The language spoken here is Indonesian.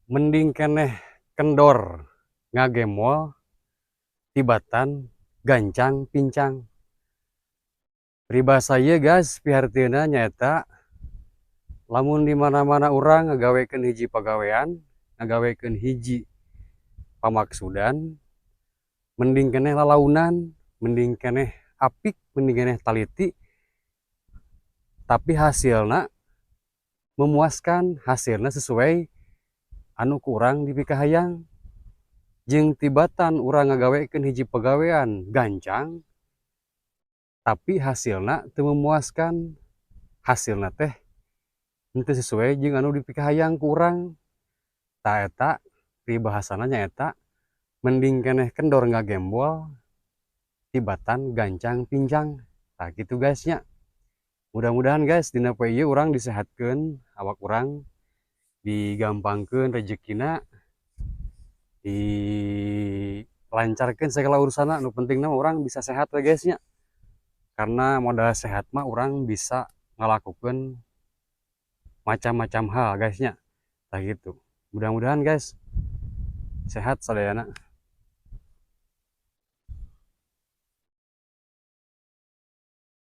mending keneh kendor ngagemol tibatan gancang pincang. Peribahasa ieu guys pihartieuna nyaeta lamun di mana-mana urang ngagawekeun hiji pagawean, ngagawekeun hiji pamaksudan, mending keneh lalaunan, mending keneh apik, mending keneh taliti, tapi hasilna memuaskan, hasilna sesuai anu ku urang dipikahayang. Jeung tibatan urang ngagawekeun hiji pagawean gancang, tapi hasilna teu memuaskan, hasilna teh henteu sesuai jeung anu dipikahayang ku urang. Tah eta peribahasana nyaeta mending keneh kendor ngagembol tibatan gancang pincang. Tah gitu guys nya. Mudah-mudahan guys dina poe ieu urang disehatkeun awak urang, digampangkeun rezekina, dilancarkeun segala urusanna. Nu pentingna urang bisa sehat we guys nya. Karena modal sehat mah urang bisa ngalakukeun macam-macam hal guys nya. Tah gitu. Mudah-mudahan guys sehat sadayana.